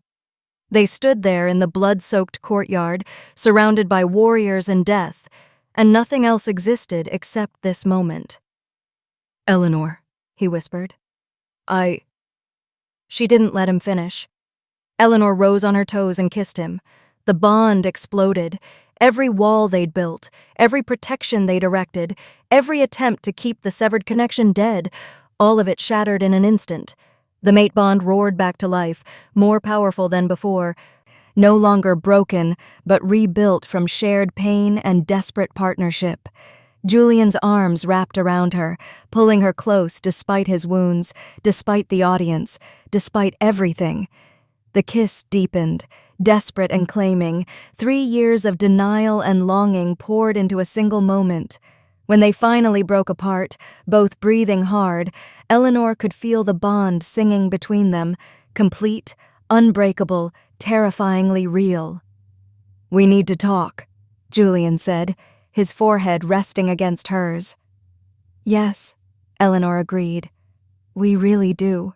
They stood there in the blood-soaked courtyard, surrounded by warriors and death, and nothing else existed except this moment. "Eleanor," he whispered. She didn't let him finish. Eleanor rose on her toes and kissed him. The bond exploded. Every wall they'd built, every protection they'd erected, every attempt to keep the severed connection dead, all of it shattered in an instant. The mate bond roared back to life, more powerful than before, no longer broken, but rebuilt from shared pain and desperate partnership. Julian's arms wrapped around her, pulling her close despite his wounds, despite the audience, despite everything. The kiss deepened, desperate and claiming. 3 years of denial and longing poured into a single moment. When they finally broke apart, both breathing hard, Eleanor could feel the bond singing between them, complete, unbreakable, terrifyingly real. "We need to talk," Julian said, his forehead resting against hers. "Yes," Eleanor agreed. "We really do.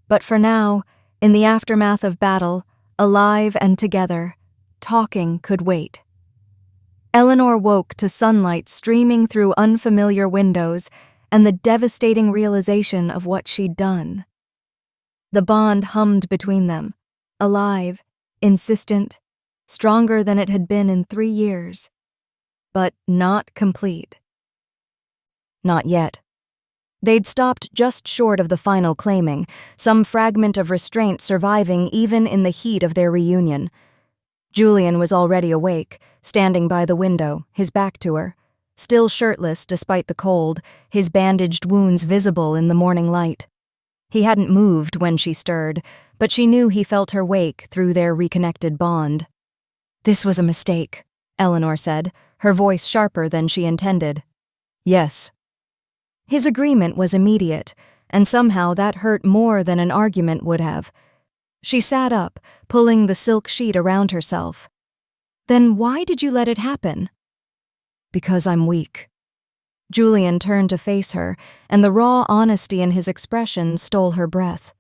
But for now, in the aftermath of battle, alive and together, talking could wait." Eleanor woke to sunlight streaming through unfamiliar windows and the devastating realization of what she'd done. The bond hummed between them, alive, insistent, stronger than it had been in 3 years. But not complete. Not yet. They'd stopped just short of the final claiming, some fragment of restraint surviving even in the heat of their reunion. Julian was already awake, standing by the window, his back to her, still shirtless despite the cold, his bandaged wounds visible in the morning light. He hadn't moved when she stirred, but she knew he felt her wake through their reconnected bond. "This was a mistake," Eleanor said, her voice sharper than she intended. "Yes." His agreement was immediate, and somehow that hurt more than an argument would have. She sat up, pulling the silk sheet around herself. "Then why did you let it happen?" "Because I'm weak." Julian turned to face her, and the raw honesty in his expression stole her breath.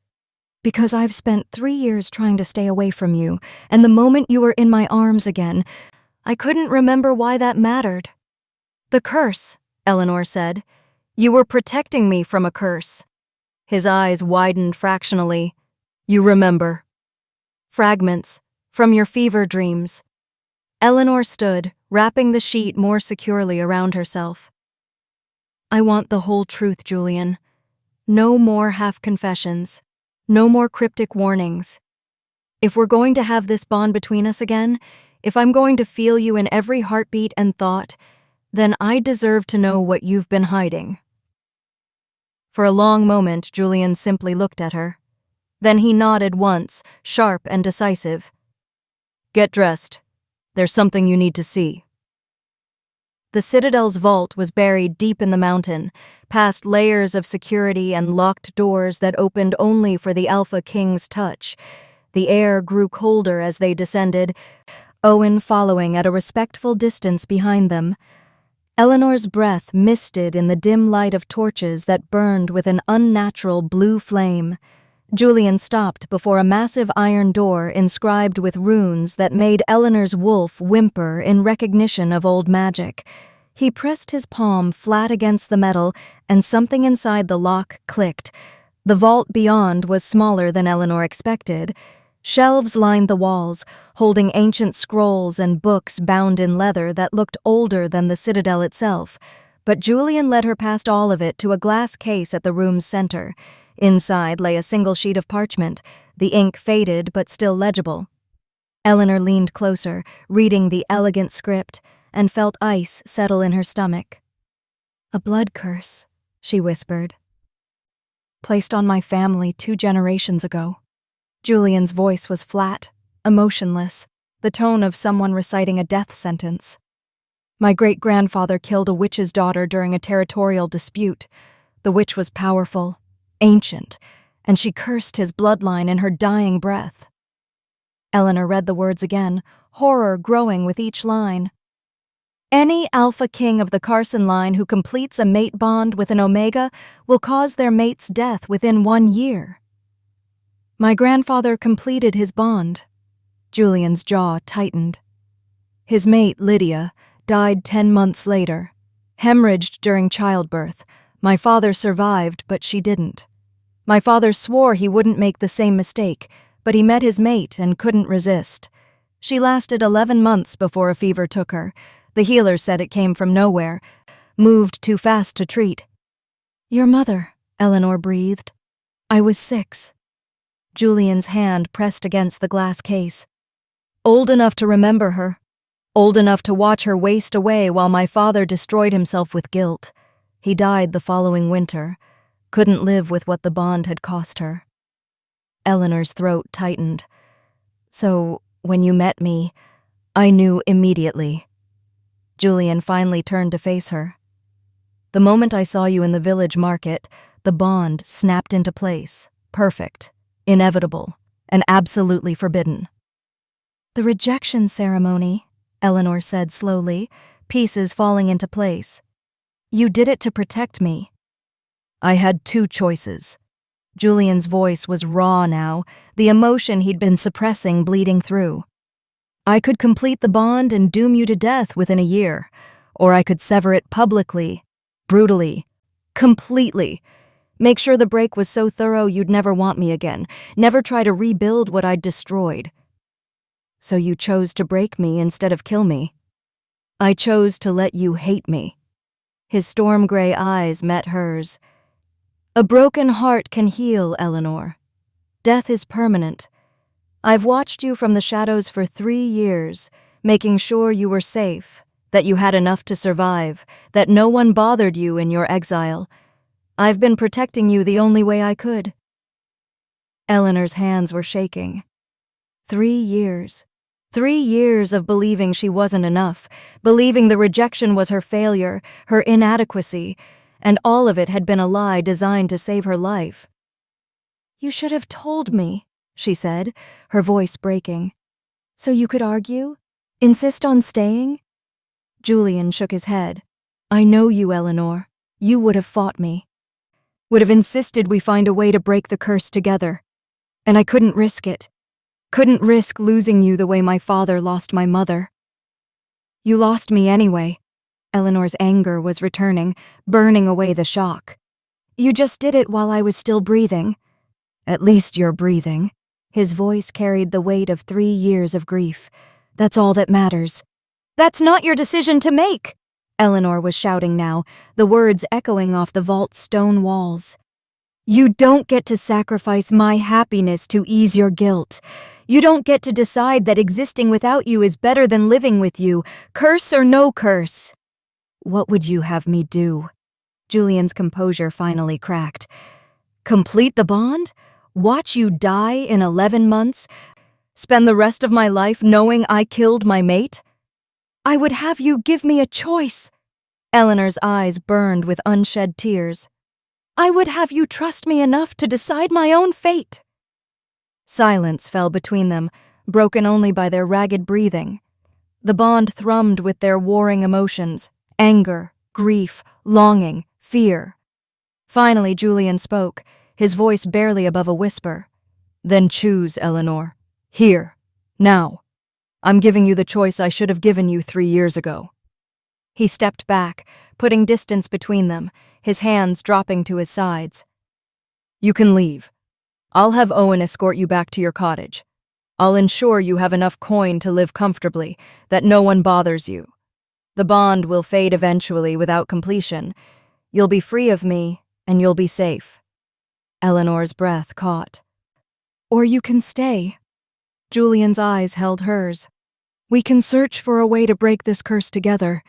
"Because I've spent 3 years trying to stay away from you, and the moment you were in my arms again, I couldn't remember why that mattered." "The curse," Eleanor said. "You were protecting me from a curse." His eyes widened fractionally. "You remember." "Fragments, from your fever dreams." Eleanor stood, wrapping the sheet more securely around herself. "I want the whole truth, Julian. No more half-confessions. No more cryptic warnings. If we're going to have this bond between us again, if I'm going to feel you in every heartbeat and thought, then I deserve to know what you've been hiding." For a long moment, Julian simply looked at her. Then he nodded once, sharp and decisive. Get dressed. There's something you need to see. The Citadel's vault was buried deep in the mountain, past layers of security and locked doors that opened only for the Alpha King's touch. The air grew colder as they descended, Owen following at a respectful distance behind them. Eleanor's breath misted in the dim light of torches that burned with an unnatural blue flame. Julian stopped before a massive iron door inscribed with runes that made Eleanor's wolf whimper in recognition of old magic. He pressed his palm flat against the metal, and something inside the lock clicked. The vault beyond was smaller than Eleanor expected. Shelves lined the walls, holding ancient scrolls and books bound in leather that looked older than the citadel itself. But Julian led her past all of it to a glass case at the room's center. Inside lay a single sheet of parchment, the ink faded but still legible. Eleanor leaned closer, reading the elegant script, and felt ice settle in her stomach. "A blood curse," she whispered. "Placed on my family 2 generations ago." Julian's voice was flat, emotionless, the tone of someone reciting a death sentence. "My great-grandfather killed a witch's daughter during a territorial dispute. The witch was powerful, ancient, and she cursed his bloodline in her dying breath." Eleanor read the words again, horror growing with each line. "Any Alpha King of the Carson line who completes a mate bond with an Omega will cause their mate's death within 1 year." "My grandfather completed his bond." Julian's jaw tightened. "His mate, Lydia, died 10 months later, hemorrhaged during childbirth. My father survived, but she didn't. My father swore he wouldn't make the same mistake, but he met his mate and couldn't resist. She lasted 11 months before a fever took her. The healer said it came from nowhere, moved too fast to treat." "Your mother," Eleanor breathed. "I was 6. Julian's hand pressed against the glass case. "Old enough to remember her. Old enough to watch her waste away while my father destroyed himself with guilt. He died the following winter. Couldn't live with what the bond had cost her." Eleanor's throat tightened. "So, when you met me, I knew immediately." Julian finally turned to face her. "The moment I saw you in the village market, the bond snapped into place. Perfect, inevitable, and absolutely forbidden." "The rejection ceremony," Eleanor said slowly, pieces falling into place. "You did it to protect me." "I had 2 choices." Julian's voice was raw now, the emotion he'd been suppressing bleeding through. "I could complete the bond and doom you to death within a year, or I could sever it publicly, brutally, completely. Make sure the break was so thorough you'd never want me again, never try to rebuild what I'd destroyed. So you chose to break me instead of kill me. I chose to let you hate me." His storm-gray eyes met hers. "A broken heart can heal, Eleanor. Death is permanent. I've watched you from the shadows for 3 years, making sure you were safe, that you had enough to survive, that no one bothered you in your exile. I've been protecting you the only way I could." Eleanor's hands were shaking. 3 years. 3 years of believing she wasn't enough, believing the rejection was her failure, her inadequacy, and all of it had been a lie designed to save her life. "You should have told me," she said, her voice breaking. "So you could argue? Insist on staying?" Julian shook his head. "I know you, Eleanor. You would have fought me. Would have insisted we find a way to break the curse together. And I couldn't risk it. Couldn't risk losing you the way my father lost my mother." "You lost me anyway." Eleanor's anger was returning, burning away the shock. "You just did it while I was still breathing." "At least you're breathing." His voice carried the weight of 3 years of grief. "That's all that matters." "That's not your decision to make!" Eleanor was shouting now, the words echoing off the vault's stone walls. "You don't get to sacrifice my happiness to ease your guilt. You don't get to decide that existing without you is better than living with you, curse or no curse." "What would you have me do?" Julian's composure finally cracked. "Complete the bond? Watch you die in 11 months? Spend the rest of my life knowing I killed my mate? I would have you give me a choice. Eleanor's eyes burned with unshed tears. I would have you trust me enough to decide my own fate. Silence fell between them, broken only by their ragged breathing. The bond thrummed with their warring emotions: anger, grief, longing, fear. Finally, Julian spoke, his voice barely above a whisper. Then choose, Eleanor. Here. Now. I'm giving you the choice I should have given you 3 years ago. He stepped back, putting distance between them, his hands dropping to his sides. You can leave. I'll have Owen escort you back to your cottage. I'll ensure you have enough coin to live comfortably, that no one bothers you. The bond will fade eventually without completion. You'll be free of me, and you'll be safe. Eleanor's breath caught. Or you can stay. Julian's eyes held hers. We can search for a way to break this curse together.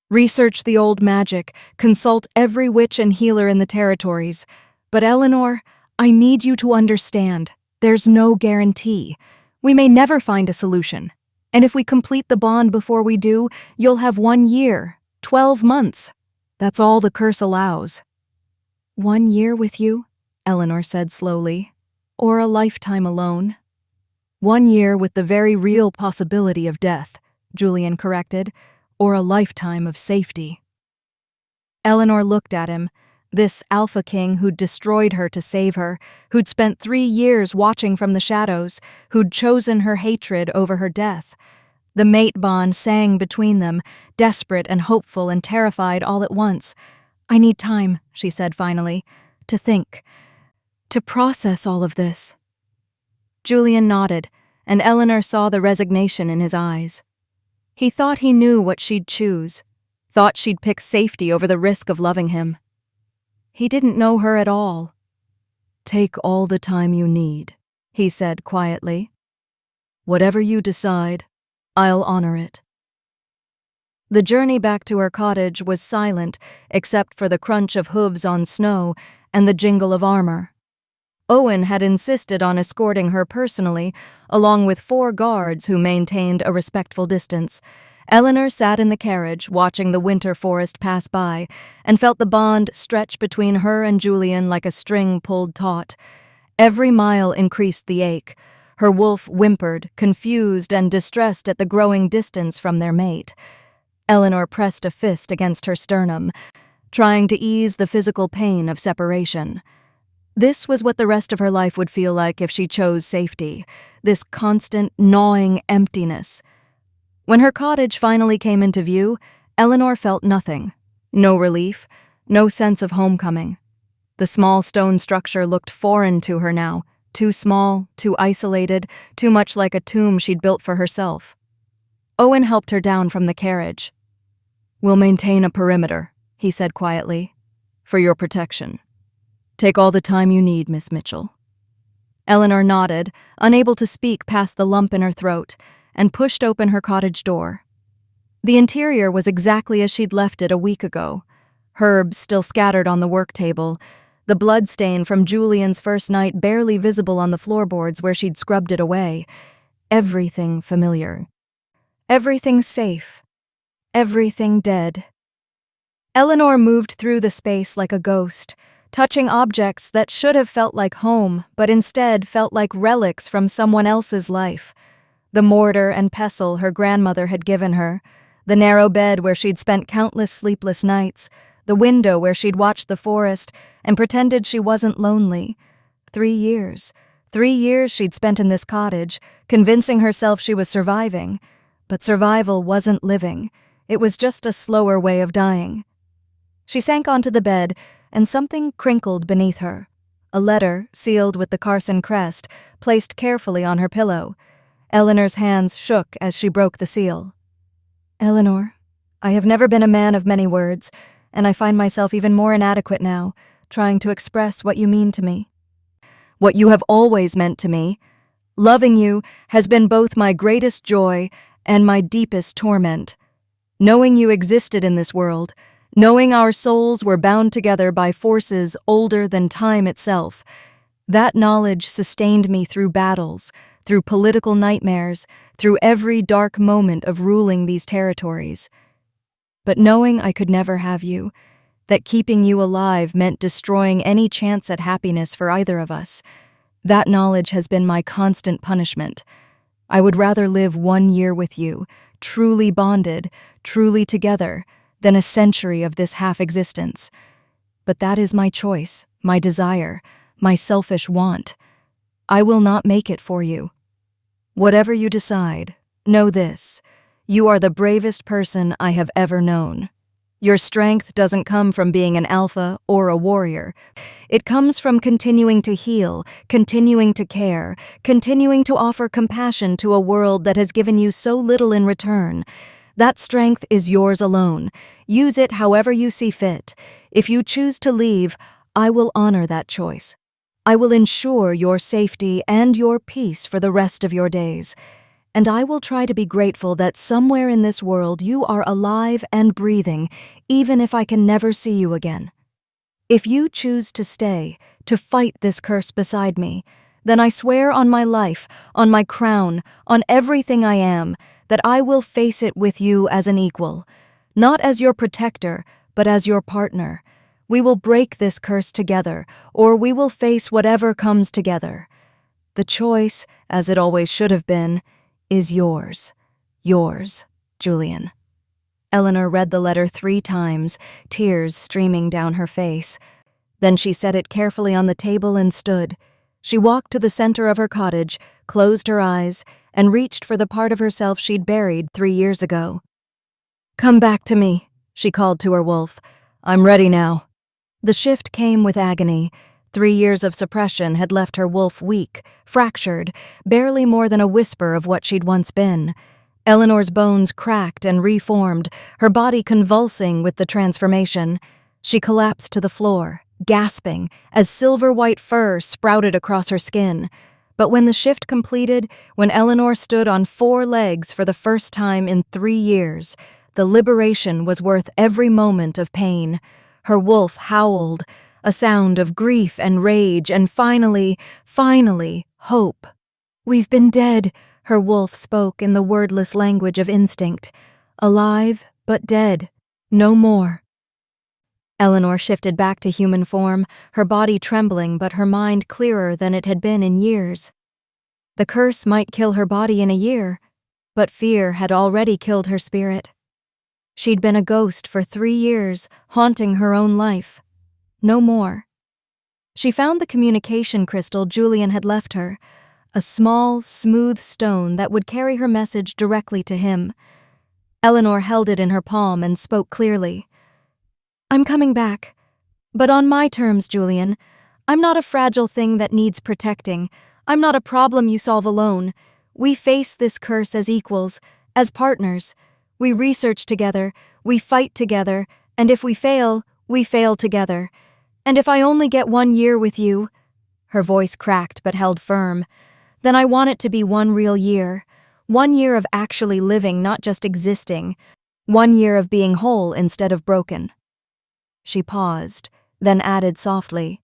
Research the old magic, consult every witch and healer in the territories. But Eleanor, I need you to understand, there's no guarantee. We may never find a solution. And if we complete the bond before we do, you'll have 1 year, 12 months. That's all the curse allows. 1 year with you, Eleanor said slowly, or a lifetime alone. 1 year with the very real possibility of death, Julian corrected, or a lifetime of safety. Eleanor looked at him, this alpha king who'd destroyed her to save her, who'd spent 3 years watching from the shadows, who'd chosen her hatred over her death. The mate bond sang between them, desperate and hopeful and terrified all at once. I need time, she said finally, to think, to process all of this. Julian nodded, and Eleanor saw the resignation in his eyes. He thought he knew what she'd choose, thought she'd pick safety over the risk of loving him. He didn't know her at all. Take all the time you need, he said quietly. Whatever you decide, I'll honor it. The journey back to her cottage was silent, except for the crunch of hooves on snow and the jingle of armor. Owen had insisted on escorting her personally, along with 4 guards who maintained a respectful distance. Eleanor sat in the carriage, watching the winter forest pass by, and felt the bond stretch between her and Julian like a string pulled taut. Every mile increased the ache. Her wolf whimpered, confused and distressed at the growing distance from their mate. Eleanor pressed a fist against her sternum, trying to ease the physical pain of separation. This was what the rest of her life would feel like if she chose safety, this constant, gnawing emptiness. When her cottage finally came into view, Eleanor felt nothing. No relief, no sense of homecoming. The small stone structure looked foreign to her now, too small, too isolated, too much like a tomb she'd built for herself. Owen helped her down from the carriage. We'll maintain a perimeter, he said quietly, for your protection. Take all the time you need, Miss Mitchell. Eleanor nodded, unable to speak past the lump in her throat, and pushed open her cottage door. The interior was exactly as she'd left it a week ago. Herbs still scattered on the work table, the blood stain from Julian's first night barely visible on the floorboards where she'd scrubbed it away. Everything familiar. Everything safe. Everything dead. Eleanor moved through the space like a ghost, touching objects that should have felt like home, but instead felt like relics from someone else's life. The mortar and pestle her grandmother had given her, the narrow bed where she'd spent countless sleepless nights, the window where she'd watched the forest and pretended she wasn't lonely. 3 years. 3 years she'd spent in this cottage, convincing herself she was surviving. But survival wasn't living. It was just a slower way of dying. She sank onto the bed, and something crinkled beneath her. A letter, sealed with the Carson crest, placed carefully on her pillow. Eleanor's hands shook as she broke the seal. Eleanor, I have never been a man of many words, and I find myself even more inadequate now, trying to express what you mean to me. What you have always meant to me. Loving you has been both my greatest joy and my deepest torment. Knowing you existed in this world, knowing our souls were bound together by forces older than time itself, that knowledge sustained me through battles, through political nightmares, through every dark moment of ruling these territories. But knowing I could never have you, that keeping you alive meant destroying any chance at happiness for either of us, that knowledge has been my constant punishment. I would rather live 1 year with you, truly bonded, truly together, than a century of this half-existence. But that is my choice, my desire, my selfish want. I will not make it for you. Whatever you decide, know this: you are the bravest person I have ever known. Your strength doesn't come from being an alpha or a warrior. It comes from continuing to heal, continuing to care, continuing to offer compassion to a world that has given you so little in return. That strength is yours alone. Use it however you see fit. If you choose to leave, I will honor that choice. I will ensure your safety and your peace for the rest of your days. And I will try to be grateful that somewhere in this world you are alive and breathing, even if I can never see you again. If you choose to stay, to fight this curse beside me, then I swear on my life, on my crown, on everything I am, that I will face it with you as an equal, not as your protector, but as your partner. We will break this curse together, or we will face whatever comes together. The choice, as it always should have been, is yours. Yours, Julian. Eleanor read the letter 3 times, tears streaming down her face. Then she set it carefully on the table and stood. She walked to the center of her cottage, closed her eyes, and reached for the part of herself she'd buried 3 years ago. "Come back to me," she called to her wolf. "I'm ready now." The shift came with agony. 3 years of suppression had left her wolf weak, fractured, barely more than a whisper of what she'd once been. Eleanor's bones cracked and reformed, her body convulsing with the transformation. She collapsed to the floor, gasping, as silver-white fur sprouted across her skin. But when the shift completed, when Eleanor stood on 4 legs for the first time in 3 years, the liberation was worth every moment of pain. Her wolf howled, a sound of grief and rage, and finally, hope. "We've been dead," her wolf spoke in the wordless language of instinct. "Alive, but dead. No more." Eleanor shifted back to human form, her body trembling but her mind clearer than it had been in years. The curse might kill her body in a year, but fear had already killed her spirit. She'd been a ghost for 3 years, haunting her own life. No more. She found the communication crystal Julian had left her, a small, smooth stone that would carry her message directly to him. Eleanor held it in her palm and spoke clearly. "I'm coming back. But on my terms, Julian. I'm not a fragile thing that needs protecting. I'm not a problem you solve alone. We face this curse as equals, as partners. We research together, we fight together, and if we fail together. And if I only get 1 year with you," her voice cracked but held firm, "then I want it to be 1 real year. 1 year of actually living, not just existing. 1 year of being whole instead of broken." She paused, then added softly,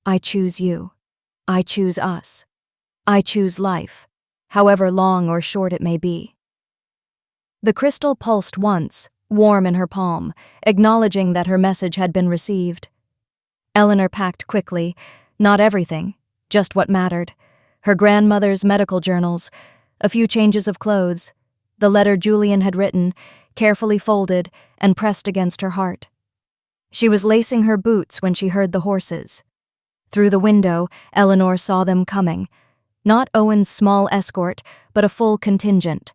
"I choose you. I choose us. I choose life, however long or short it may be." The crystal pulsed once, warm in her palm, acknowledging that her message had been received. Eleanor packed quickly, not everything, just what mattered. Her grandmother's medical journals, a few changes of clothes, the letter Julian had written, carefully folded and pressed against her heart. She was lacing her boots when she heard the horses. Through the window, Eleanor saw them coming. Not Owen's small escort, but a full contingent.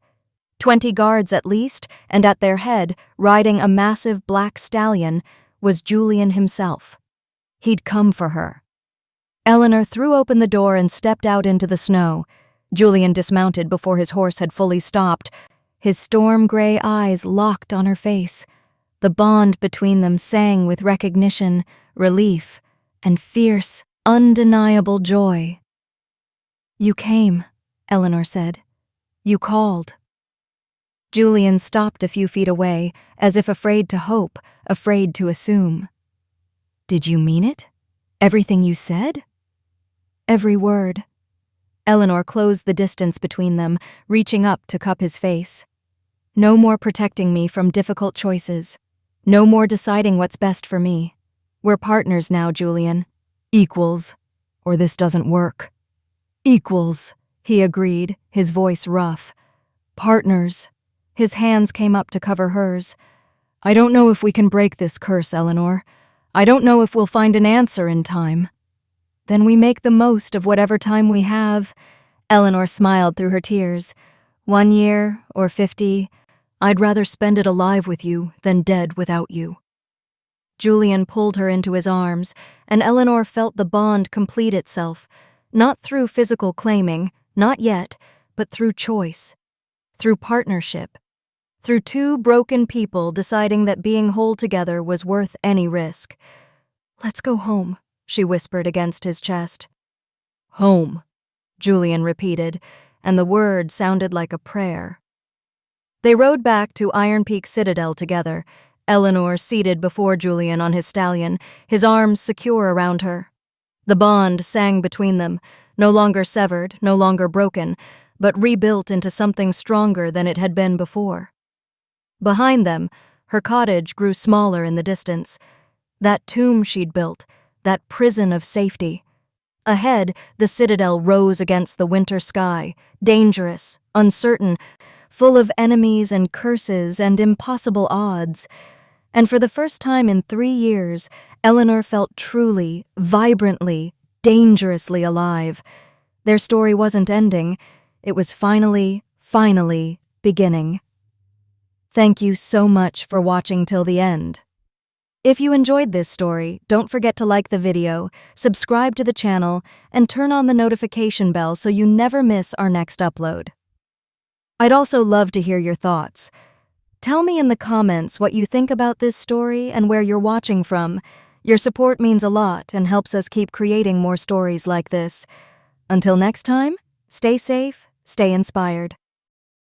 20 guards at least, and at their head, riding a massive black stallion, was Julian himself. He'd come for her. Eleanor threw open the door and stepped out into the snow. Julian dismounted before his horse had fully stopped, his storm-gray eyes locked on her face. The bond between them sang with recognition, relief, and fierce, undeniable joy. "You came," Eleanor said. "You called." Julian stopped a few feet away, as if afraid to hope, afraid to assume. "Did you mean it? Everything you said?" "Every word." Eleanor closed the distance between them, reaching up to cup his face. No more protecting me from difficult choices. No more deciding what's best for me. We're partners now, Julian. Equals. Or this doesn't work. Equals, he agreed, his voice rough. Partners. His hands came up to cover hers. I don't know if we can break this curse, Eleanor. I don't know if we'll find an answer in time. Then we make the most of whatever time we have. Eleanor smiled through her tears. 1 year or 50, I'd rather spend it alive with you than dead without you. Julian pulled her into his arms, and Eleanor felt the bond complete itself, not through physical claiming, not yet, but through choice, through partnership, through two broken people deciding that being whole together was worth any risk. Let's go home, she whispered against his chest. Home, Julian repeated, and the word sounded like a prayer. They rode back to Iron Peak Citadel together, Eleanor seated before Julian on his stallion, his arms secure around her. The bond sang between them, no longer severed, no longer broken, but rebuilt into something stronger than it had been before. Behind them, her cottage grew smaller in the distance. That tomb she'd built, that prison of safety. Ahead, the citadel rose against the winter sky, dangerous, uncertain, full of enemies and curses and impossible odds. And for the first time in 3 years, Eleanor felt truly, vibrantly, dangerously alive. Their story wasn't ending. It was finally beginning. Thank you so much for watching till the end. If you enjoyed this story, don't forget to like the video, subscribe to the channel, and turn on the notification bell so you never miss our next upload. I'd also love to hear your thoughts. Tell me in the comments what you think about this story and where you're watching from. Your support means a lot and helps us keep creating more stories like this. Until next time, stay safe, stay inspired.